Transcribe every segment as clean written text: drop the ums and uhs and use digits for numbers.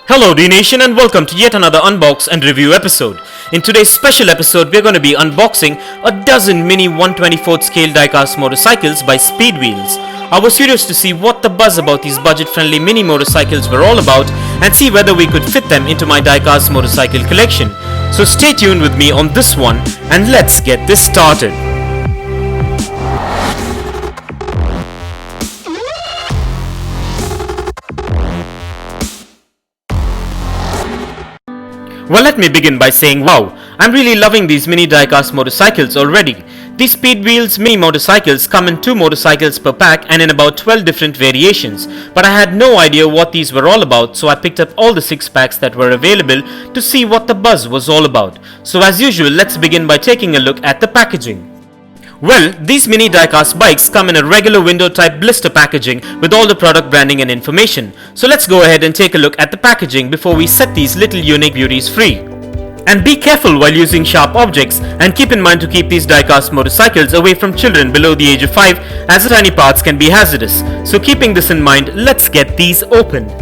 Hello Dnation and welcome to yet another unbox and review episode. In today's special episode we're going to be unboxing a dozen mini 1/24th scale diecast motorcycles by Speedwheels. I was curious to see what the buzz about these budget friendly mini motorcycles were all about and see whether we could fit them into my diecast motorcycle collection. So stay tuned with me on this one and let's get this started. Well, let me begin by saying wow, I'm really loving these mini diecast motorcycles already. These Speedwheels mini motorcycles come in 2 motorcycles per pack and in about 12 different variations, but I had no idea what these were all about, so I picked up all the 6 packs that were available to see what the buzz was all about. So as usual, let's begin by taking a look at the packaging. Well, these mini diecast bikes come in a regular window type blister packaging with all the product branding and information. So let's go ahead and take a look at the packaging before we set these little unique beauties free. And be careful while using sharp objects and keep in mind to keep these diecast motorcycles away from children below the age of 5 as the tiny parts can be hazardous. So keeping this in mind, let's get these opened.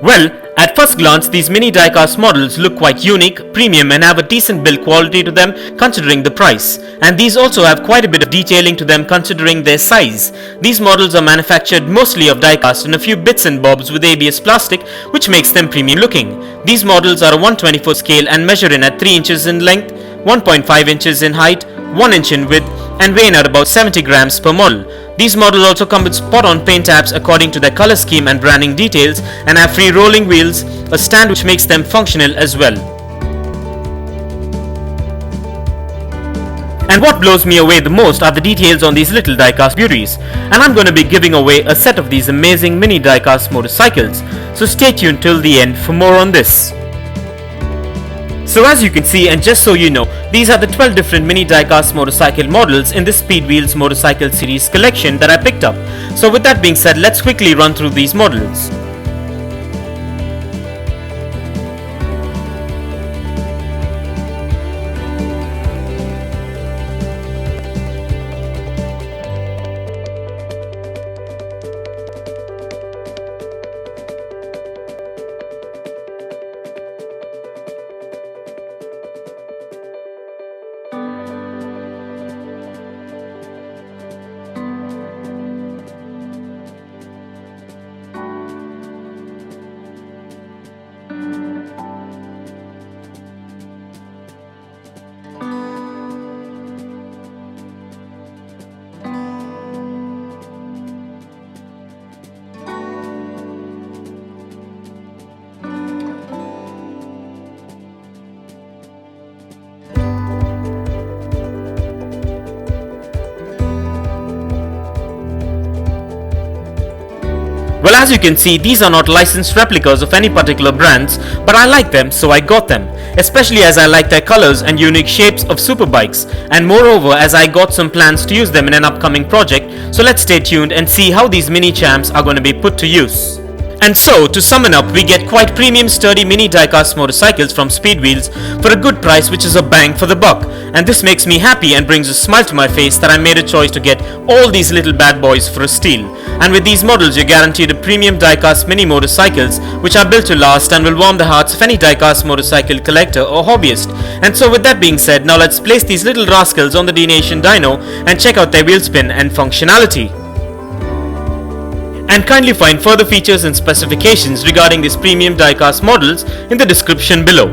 Well, at first glance, these mini diecast models look quite unique, premium and have a decent build quality to them considering the price. And these also have quite a bit of detailing to them considering their size. These models are manufactured mostly of diecast and a few bits and bobs with ABS plastic, which makes them premium looking. These models are a 1/24 scale and measure in at 3 inches in length, 1.5 inches in height, 1 inch in width and weigh in at about 70 grams per model. These models also come with spot-on paint apps according to their color scheme and branding details and have free rolling wheels, a stand which makes them functional as well. And what blows me away the most are the details on these little diecast beauties. And I'm going to be giving away a set of these amazing mini diecast motorcycles. So stay tuned till the end for more on this. So as you can see, and just so you know, these are the 12 different mini diecast motorcycle models in the Speedwheels motorcycle series collection that I picked up. So with that being said, let's quickly run through these models. Well, as you can see, these are not licensed replicas of any particular brands, but I like them, so I got them, especially as I like their colors and unique shapes of superbikes, and moreover as I got some plans to use them in an upcoming project, so let's stay tuned and see how these mini champs are going to be put to use. And so, to sum it up, we get quite premium sturdy mini diecast motorcycles from Speedwheels for a good price, which is a bang for the buck. And this makes me happy and brings a smile to my face that I made a choice to get all these little bad boys for a steal. And with these models, you're guaranteed a premium diecast mini motorcycles, which are built to last and will warm the hearts of any diecast motorcycle collector or hobbyist. And so with that being said, now let's place these little rascals on the Dnation dyno and check out their wheel spin and functionality. And kindly find further features and specifications regarding these premium diecast models in the description below.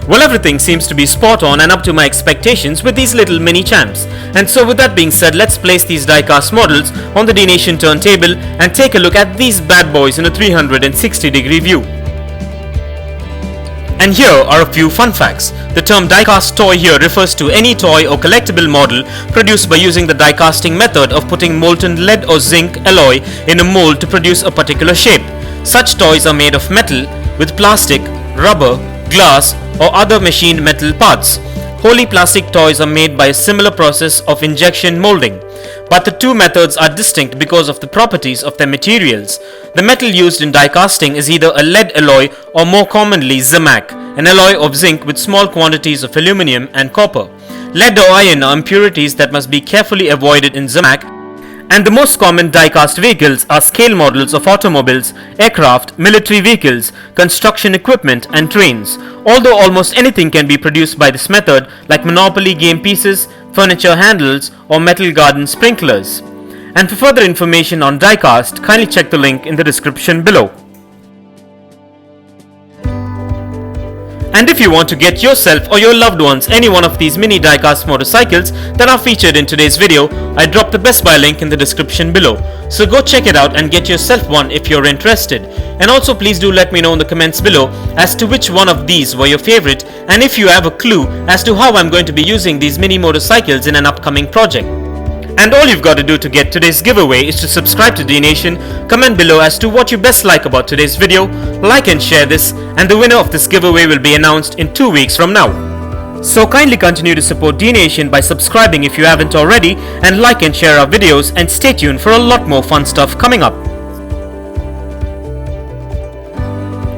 Well, everything seems to be spot on and up to my expectations with these little mini champs. And so with that being said, let's place these diecast models on the Dnation turntable and take a look at these bad boys in a 360-degree view. And here are a few fun facts. The term diecast toy here refers to any toy or collectible model produced by using the diecasting method of putting molten lead or zinc alloy in a mold to produce a particular shape. Such toys are made of metal with plastic, rubber, glass or other machined metal parts. Wholly plastic toys are made by a similar process of injection molding, but the two methods are distinct because of the properties of their materials. The metal used in diecasting is either a lead alloy or more commonly zimac, an alloy of zinc with small quantities of aluminium and copper. Lead or iron are impurities that must be carefully avoided in zimac. And the most common diecast vehicles are scale models of automobiles, aircraft, military vehicles, construction equipment and trains. Although almost anything can be produced by this method, like Monopoly game pieces, furniture handles or metal garden sprinklers. And for further information on diecast, kindly check the link in the description below. And if you want to get yourself or your loved ones any one of these mini diecast motorcycles that are featured in today's video, I dropped the Best Buy link in the description below. So go check it out and get yourself one if you're interested. And also please do let me know in the comments below as to which one of these were your favorite and if you have a clue as to how I'm going to be using these mini motorcycles in an upcoming project. And all you've got to do to get today's giveaway is to subscribe to Dnation, comment below as to what you best like about today's video, like and share this, and the winner of this giveaway will be announced in 2 weeks from now. So kindly continue to support Dnation by subscribing if you haven't already, and like and share our videos, and stay tuned for a lot more fun stuff coming up.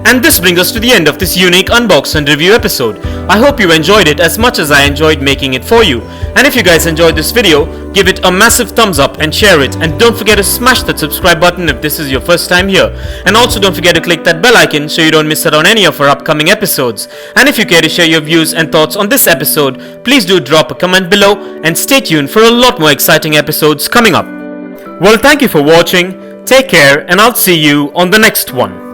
And this brings us to the end of this unique unbox and review episode. I hope you enjoyed it as much as I enjoyed making it for you. And if you guys enjoyed this video, give it a massive thumbs up and share it. And don't forget to smash that subscribe button if this is your first time here. And also don't forget to click that bell icon so you don't miss out on any of our upcoming episodes. And if you care to share your views and thoughts on this episode, please do drop a comment below and stay tuned for a lot more exciting episodes coming up. Well, thank you for watching, take care, and I'll see you on the next one.